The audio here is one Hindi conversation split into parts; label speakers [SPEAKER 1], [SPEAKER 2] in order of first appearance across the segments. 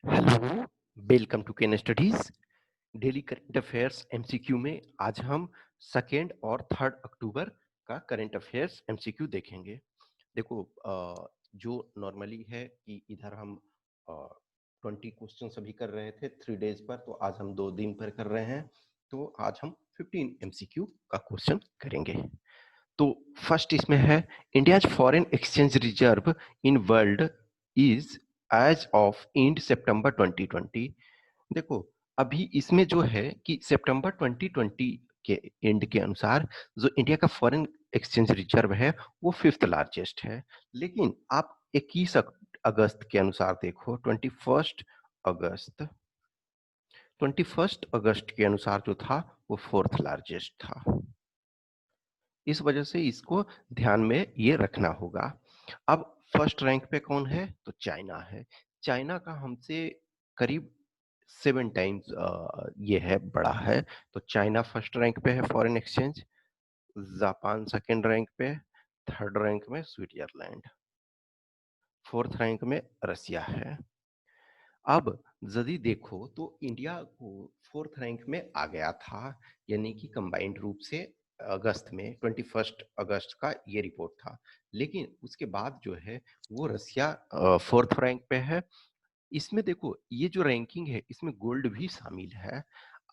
[SPEAKER 1] Hello, welcome to Ken studies. Daily current affairs MCQ में आज हम सेकेंड और थर्ड अक्टूबर का करंट अफेयर्स एमसीक्यू देखेंगे। देखो, जो नॉर्मली है कि इधर हम 20 क्वेश्चन अभी कर रहे थे 3 डेज पर, तो आज हम 2 दिन पर कर रहे हैं। तो आज हम 15 एमसीक्यू का क्वेश्चन करेंगे। तो फर्स्ट इसमें है, India's foreign exchange reserve in world is as of end September 2020। देखो, अभी इसमें जो है कि सितंबर 2020 के एंड के अनुसार जो इंडिया का फॉरेन एक्सचेंज रिजर्व है वो फिफ्थ लार्जेस्ट है। लेकिन आप 21 अगस्त के अनुसार देखो, 21 अगस्त 21 अगस्त के अनुसार जो था वो फोर्थ लार्जेस्ट था। इस वजह से इसको ध्यान में ये रखना होगा। अब फर्स्ट रैंक पे कौन है? तो चाइना है। चाइना का हमसे करीब 7 टाइम्स ये है, बड़ा है। तो चाइना फर्स्ट रैंक पे है foreign exchange. Japan second rank पे, थर्ड रैंक में स्विट्जरलैंड, फोर्थ रैंक में रसिया है। अब यदि देखो तो इंडिया को फोर्थ रैंक में आ गया था, यानी कि कंबाइंड रूप से अगस्त में 21 अगस्त का ये रिपोर्ट था। लेकिन उसके बाद जो है वो रसिया फोर्थ रैंक पे है। इसमें देखो, ये जो रैंकिंग है इसमें गोल्ड भी शामिल है।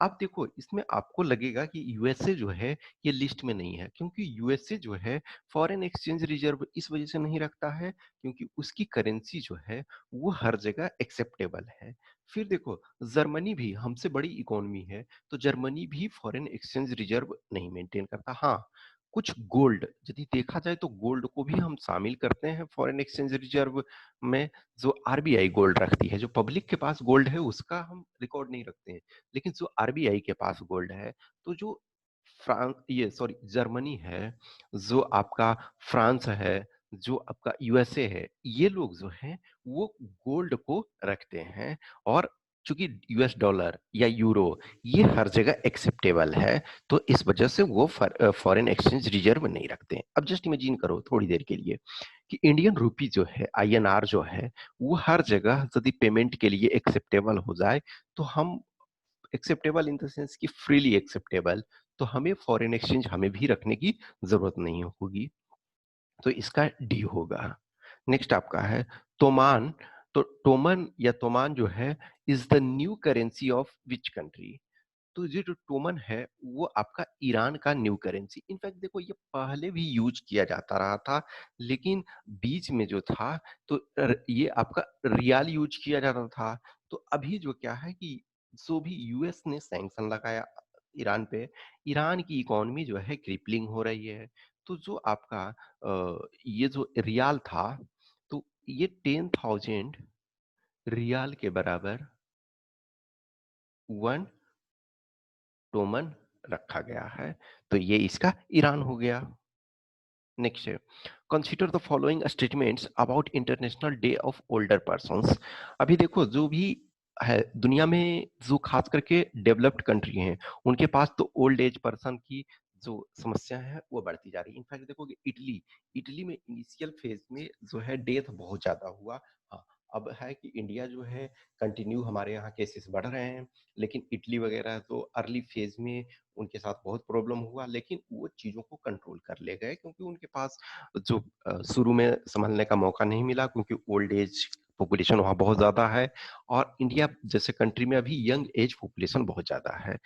[SPEAKER 1] अब देखो, इसमें आपको लगेगा कि यूएसए जो है ये लिस्ट में नहीं है, क्योंकि यूएसए जो है फॉरेन एक्सचेंज रिजर्व इस वजह से नहीं रखता है क्योंकि उसकी करेंसी जो है वो हर जगह एक्सेप्टेबल है। फिर देखो, जर्मनी भी हमसे बड़ी इकोनॉमी है, तो जर्मनी भी फॉरेन एक्सचेंज रिजर्व नहीं मेंटेन करता। हाँ, कुछ गोल्ड यदि देखा जाए तो गोल्ड को भी हम शामिल करते हैं फॉरेन एक्सचेंज रिजर्व में। जो आरबीआई गोल्ड रखती है, जो पब्लिक के पास गोल्ड है उसका हम रिकॉर्ड नहीं रखते हैं, लेकिन जो आरबीआई के पास गोल्ड है, तो जो फ्रांस, ये सॉरी जर्मनी है, जो आपका फ्रांस है, जो आपका यूएसए है, ये लोग जो हैं वो गोल्ड को रखते हैं। और चूंकि यूएस डॉलर या यूरो ये हर जगह एक्सेप्टेबल है, तो इस वजह से वो फॉरेन एक्सचेंज रिजर्व नहीं रखते हैं। अब जस्ट इमेजिन करो थोड़ी देर के लिए कि इंडियन रूपी जो है, आईएनआर जो है, वो हर जगह यदि पेमेंट के लिए एक्सेप्टेबल हो जाए, तो हम एक्सेप्टेबल इन द सेंस कि फ्रीली एक्सेप्टेबल, तो हमें फॉरेन एक्सचेंज हमें भी रखने की जरूरत नहीं होगी। तो इसका डी होगा। नेक्स्ट आपका है तोमान। तो टोमन या तोमान जो है is the new currency of which country? तो ये जो टोमन है वो आपका ईरान का न्यू करेंसी। इनफैक्ट देखो, ये पहले भी यूज किया जाता रहा था, लेकिन बीच में जो था तो ये आपका रियाल यूज किया जाता था। तो अभी जो क्या है कि जो भी यूएस ने सैंक्शन लगाया ईरान पे, ईरान की इकोनॉमी जो है क्रिपलिंग हो रही है। तो जो आपका ये जो रियाल था, तो ये 10,000 रियाल के बराबर 1 टोमन रखा गया है। तो ये इसका ईरान हो गया। नेक्स्ट है, consider the following statements about international day of older persons. अभी देखो, जो भी है दुनिया में, जो खास करके डेवलप्ड कंट्री हैं, उनके पास तो ओल्ड एज पर्सन की जो समस्या है वो बढ़ती जा रही है। इनफैक्ट देखोगे, इटली इटली में इनिशियल फेज में जो है डेथ बहुत ज्यादा हुआ। हाँ, अब है कि इंडिया जो है कंटिन्यू हमारे यहाँ केसेस बढ़ रहे हैं, लेकिन इटली वगैरह तो अर्ली फेज में उनके साथ बहुत प्रॉब्लम हुआ, लेकिन वो चीजों को कंट्रोल कर ले गए क्योंकि उनके पास जो शुरू में संभलने का मौका नहीं मिला, क्योंकि ओल्ड एज पॉपुलेशन वहाँ बहुत ज्यादा है, और इंडिया जैसे कंट्री में अभी यंग एज पॉपुलेशन बहुत ज्यादा है।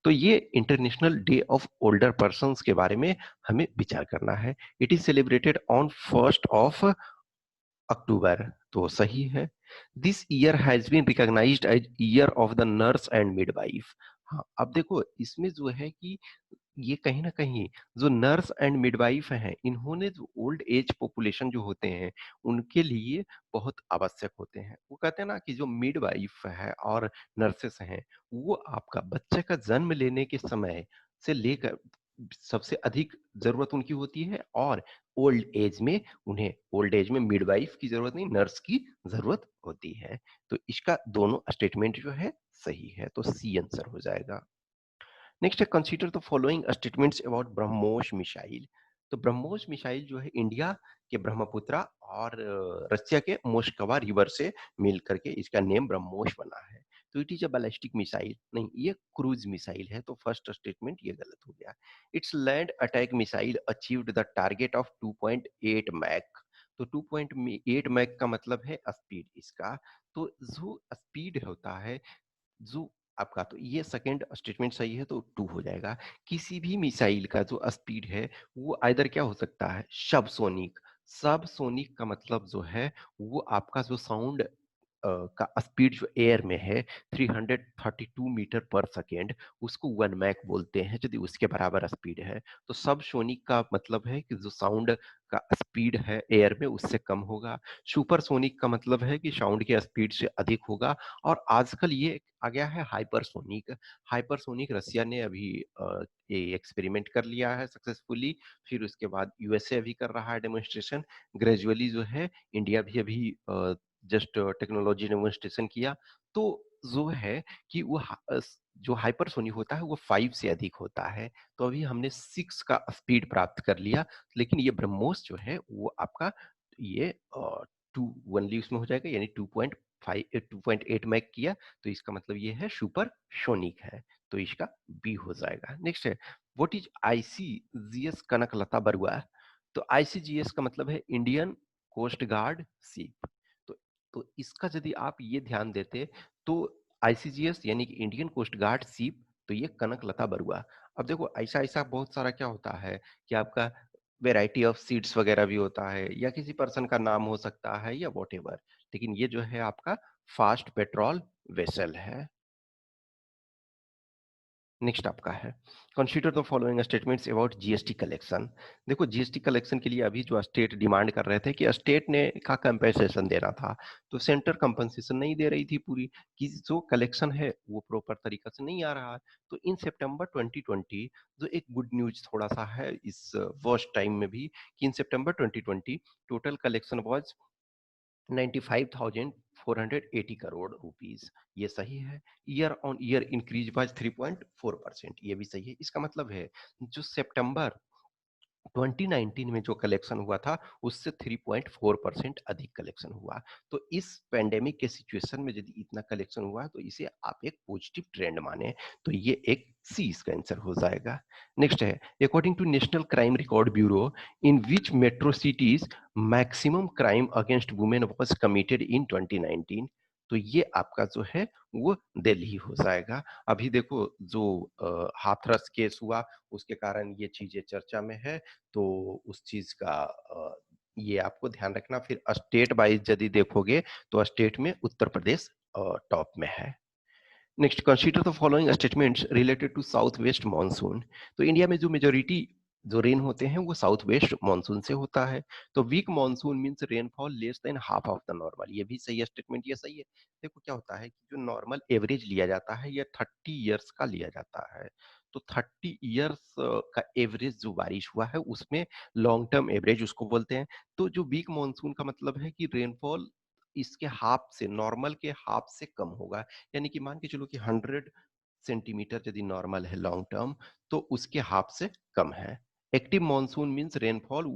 [SPEAKER 1] तो ये international day of older persons के बारे में हमें विचार करना है। It is celebrated on 1 October, तो सही है। This year has been recognised as year of the nurse and midwife. हाँ, अब देखो इसमें जो है कि ये कहीं ना कहीं जो नर्स एंड मिडवाइफ हैं, इन्होंने जो ओल्ड एज पॉपुलेशन जो होते हैं उनके लिए बहुत आवश्यक होते हैं। वो कहते हैं ना कि जो मिडवाइफ है और नर्सेस हैं, वो आपका बच्चे का जन्म लेने के समय से लेकर सबसे अधिक जरूरत उनकी होती है, और ओल्ड एज में मिडवाइफ की जरूरत नहीं, नर्स की जरूरत होती है। तो इसका दोनों स्टेटमेंट जो है सही है, तो सी आंसर हो जाएगा। नेक्स्ट है, consider the following statements about BrahMos missile. तो ब्रह्मोस मिसाइल जो है इंडिया के ब्रह्मपुत्रा और रसिया के मोस्कवा रिवर से मिल करके इसका नेम ब्रह्मोस बना है। तो it is a ballistic missile नहीं, ये क्रूज मिसाइल है, तो फर्स्ट स्टेटमेंट ये गलत हो गया। It's land attack missile achieved the target of 2.8 Mach. तो 2.8 मैक का मतलब है स्पीड इसका। तो जो स्पीड होता है, जो आपका, तो ये सेकंड स्टेटमेंट सही है तो 2 हो जाएगा। किसी भी मिसाइल का जो स्पीड है वो आइदर क्या हो सकता है, सबसोनिक। सबसोनिक का मतलब जो है वो आपका जो साउंड का स्पीड जो एयर में है 332 मीटर पर सेकेंड, उसको 1 मैक बोलते हैं यदि उसके बराबर स्पीड है। तो सबसोनिक का मतलब है कि जो साउंड का स्पीड है एयर में उससे कम होगा। सुपरसोनिक का मतलब है कि साउंड के स्पीड से अधिक होगा। और आजकल ये आ गया है हाइपरसोनिक। हाइपरसोनिक रसिया ने अभी ये एक्सपेरिमेंट कर लिया है सक्सेसफुली। फिर उसके बाद यूएसए अभी कर रहा है डेमोन्स्ट्रेशन। ग्रेजुअली जो है इंडिया भी अभी जस्ट टेक्नोलॉजी डेमोन्स्ट्रेशन किया। तो जो है कि वो जो हाइपरसोनिक होता है वो 5 से अधिक होता है। तो अभी हमने 6 का स्पीड प्राप्त कर लिया। लेकिन ये ब्रह्मोस जो है वो आपका ये 2 ओनली उसमें हो जाएगा, यानी 2.8 मैक किया। तो इसका मतलब ये है सुपर सोनिक है। तो इसका बी हो जाएगा। नेक्स्ट है, what is ICGS Kanaklata Barua. तो आईसीजीएस का मतलब है इंडियन कोस्ट गार्ड शिप। तो इसका यदि आप ये ध्यान देते तो आईसीजीएस यानी कि इंडियन कोस्ट गार्ड शिप, तो ये कनकलता बरुआ। अब देखो ऐसा ऐसा बहुत सारा क्या होता है कि आपका वेराइटी ऑफ सीड्स वगैरह भी होता है, या किसी पर्सन का नाम हो सकता है या वॉट, लेकिन ये जो है आपका फास्ट पेट्रोल वेसल है। नेक्स्ट आपका है, consider the following statements about GST collection. देखो जीएसटी कलेक्शन के लिए अभी जो स्टेट डिमांड कर रहे थे कि स्टेट ने का कंपेंसेशन देना था, तो सेंटर कंपनसेशन नहीं दे रही थी पूरी, कि जो कलेक्शन है वो प्रॉपर तरीका से नहीं आ रहा है। तो इन सितंबर 2020 जो एक गुड न्यूज थोड़ा सा है इस वर्स्ट टाइम में भी, कि इन सितंबर 2020 total collection was 95,480 crore rupees. ये सही है। Year on year increase by 3.4%, ये भी सही है। इसका मतलब है जो सितंबर 2019 में जो कलेक्शन हुआ था उससे 3.4% अधिक कलेक्शन हुआ। तो इस पेंडेमिक के सिचुएशन में यदि इतना कलेक्शन हुआ है तो इसे आप एक पॉजिटिव ट्रेंड माने। तो ये एक सी इसका आंसर हो जाएगा। नेक्स्ट है, according to national crime record bureau in which metro cities maximum crime against women was committed in 2019। तो ये आपका जो है वो दिल्ली हो जाएगा। अभी देखो जो हाथरस केस हुआ उसके कारण ये चीजें चर्चा में है। तो उस चीज का ये आपको ध्यान रखना। फिर स्टेट वाइज यदि देखोगे तो स्टेट में उत्तर प्रदेश टॉप में है। Next, consider the following statements related to south west monsoon. तो इंडिया में जो मेजोरिटी जो रेन होते हैं वो साउथ वेस्ट मानसून से होता है। तो weak monsoon means rainfall less than half of the normal, ये भी सही स्टेटमेंट, ये सही है। देखो क्या होता है कि जो नॉर्मल एवरेज लिया जाता है ये 30 ईयर्स का लिया जाता है। तो 30 ईयर्स का एवरेज जो बारिश हुआ है उसमें लॉन्ग टर्म एवरेज उसको बोलते हैं। तो जो वीक मानसून का मतलब है कि रेनफॉल इसके हाफ से, नॉर्मल के हाफ से कम होगा। यानी कि मान के चलो कि 100 सेंटीमीटर यदि नॉर्मल है लॉन्ग टर्म, तो उसके हाफ से कम है। Active monsoon means rainfall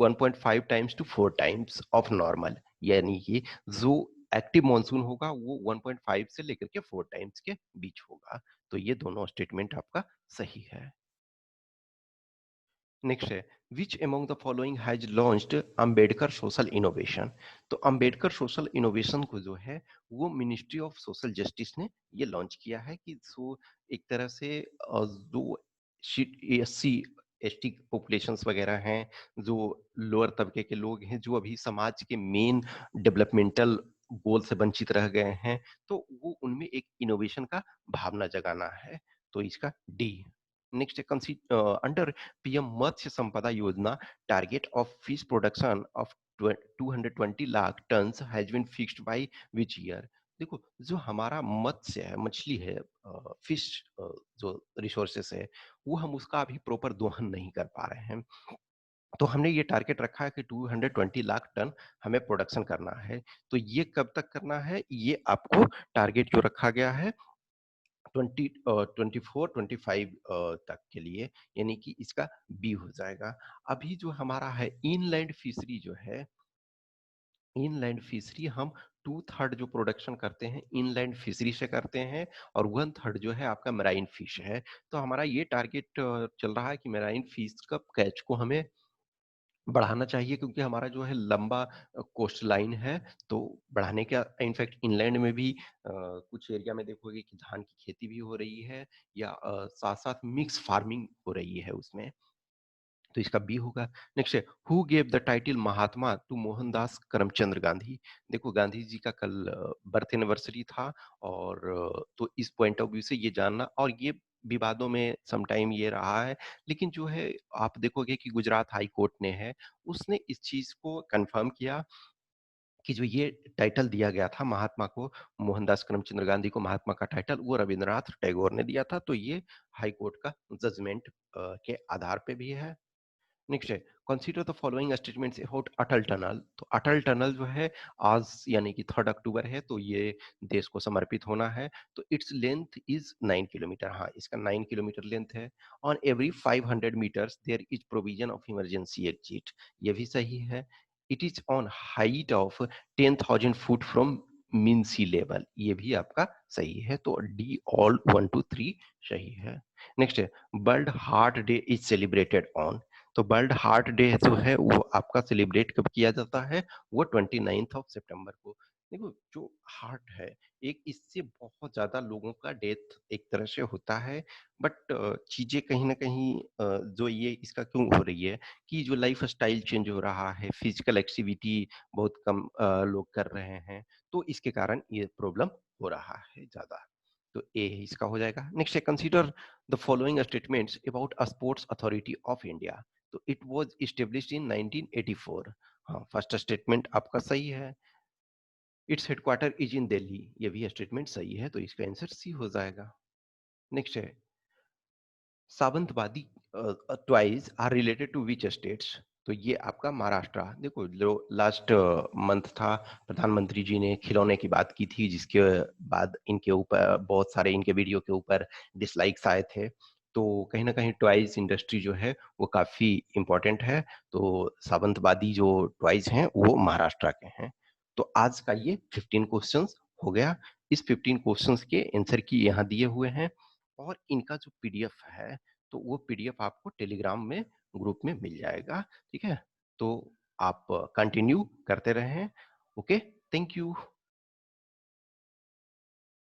[SPEAKER 1] 1.5 times to 4 times of normal, यानी कि जो एक्टिव मॉनसून होगा वो 1.5 से लेकर के 4 टाइम्स के बीच होगा। तो ये दोनों स्टेटमेंट आपका सही है। नेक्स्ट है, which among the following has launched Ambedkar social innovation. तो अंबेडकर सोशल इनोवेशन को जो है वो मिनिस्ट्री ऑफ सोशल जस्टिस ने ये लॉन्च किया है, कि सो एक तरह से जो एससी एसटी पॉपुलेशंस वगैरह हैं, जो लोअर तबके के लोग हैं, जो अभी समाज के मेन डेवलपमेंटल गोल से वंचित रह गए हैं, तो वो उनमें एक इनोवेशन का भावना जगाना है। तो इसका डी। नेक्स्ट है, under PM Matsya Sampada Yojana target of fish production of 220 lakh tons has been fixed by which year. देखो जो हमारा मत्स्य है, मछली है, फिश जो रिसोर्सेस है, वो हम उसका अभी प्रॉपर दोहन नहीं कर पा रहे हैं। तो हमने ये टारगेट रखा है कि 220 लाख टन हमें प्रोडक्शन करना है। तो ये कब तक करना है, ये आपको टारगेट जो रखा गया है 24-25 तक के लिए, यानी कि इसका बी हो जाएगा। अभी जो हमारा है इनलैंड फिशरी जो है, इनलैंड फिशरी हम 2/3 जो प्रोडक्शन करते हैं इनलैंड फिशरी से करते हैं और 1/3 जो है आपका मैराइन फिश है। तो हमारा ये टारगेट चल रहा है कि मैराइन फिश का कैच को हमें बढ़ाना चाहिए, क्योंकि हमारा जो है लंबा कोस्ट लाइन है, तो बढ़ाने का इनफैक्ट इनलैंड में भी कुछ एरिया में देखोगे कि धान की खेती भी हो रही है या साथ-साथ मिक्स फार्मिंग हो रही है उसमें। तो इसका बी होगा। नेक्स्ट है, who gave the title Mahatma to Mohandas Karamchand Gandhi. देखो गांधी जी का कल बर्थ एनिवर्सरी था और तो इस पॉइंट ऑफ व्यू से ये जानना, और ये विवादों में समटाइम ये रहा है, लेकिन जो है आप देखोगे कि गुजरात हाई कोर्ट ने है, उसने इस चीज को कंफर्म किया कि जो ये टाइटल दिया गया था महात्मा को, मोहनदास करमचंद गांधी को महात्मा का टाइटल, वो रविंद्रनाथ टैगोर ने दिया था। तो ये हाई कोर्ट का जजमेंट के आधार पे भी है। नेक्स्ट है, consider the following statements about Atal tunnel. तो अटल टनल जो है आज यानी कि 3 अक्टूबर है, तो ये देश को समर्पित होना है। तो इट्स लेंथ इज 9 किलोमीटर। हाँ, इसका 9 किलोमीटर लेंथ है। On every 500 metres there is provision of emergency exit. ये भी सही है। It is on height of 10,000 foot from mean sea level. ये भी आपका सही है। तो डी ऑल 1 टू 3 सही है। नेक्स्ट है, world heart day is celebrated on. तो वर्ल्ड हार्ट डे जो है वो आपका सेलिब्रेट कब किया जाता है? वो 29th ऑफ सितंबर को। देखो जो हार्ट है, एक इससे बहुत ज्यादा लोगों का डेथ एक तरह से होता है, बट चीजें कहीं ना कहीं जो ये इसका क्यों हो रही है कि जो लाइफ स्टाइल चेंज हो रहा है, फिजिकल एक्टिविटी बहुत कम लोग कर रहे हैं, तो इसके कारण ये प्रॉब्लम हो रहा है ज्यादा। तो ए इसका हो जाएगा। नेक्स्ट है, consider the following statements about a sports authority of India. तो इट वाज एस्टेब्लिश्ड इन 1984। हाँ, फर्स्ट स्टेटमेंट आपका सही है। Its headquarter is in Delhi. ये भी स्टेटमेंट सही है, तो इसका आंसर सी हो जाएगा। नेक्स्ट है, Sawantwadi twice are related to which states. तो ये आपका महाराष्ट्र। देखो जो लास्ट मंथ था, प्रधानमंत्री जी ने खिलौने की बात की थी, जिसके बाद इनके ऊपर बहुत सारे इनके वीडियो के ऊपर डिसलाइक्स आए थे। तो कहीं ना कहीं टॉयज इंडस्ट्री जो है वो काफी इंपॉर्टेंट है। तो सावंतवादी जो टॉयज हैं वो महाराष्ट्र के हैं। तो आज का ये 15 क्वेश्चंस हो गया। इस 15 क्वेश्चंस के आंसर की यहाँ दिए हुए हैं, और इनका जो पीडीएफ है, तो वो पीडीएफ आपको टेलीग्राम में ग्रुप में मिल जाएगा। ठीक है, तो आप कंटिन्यू करते रहें। Okay, thank you.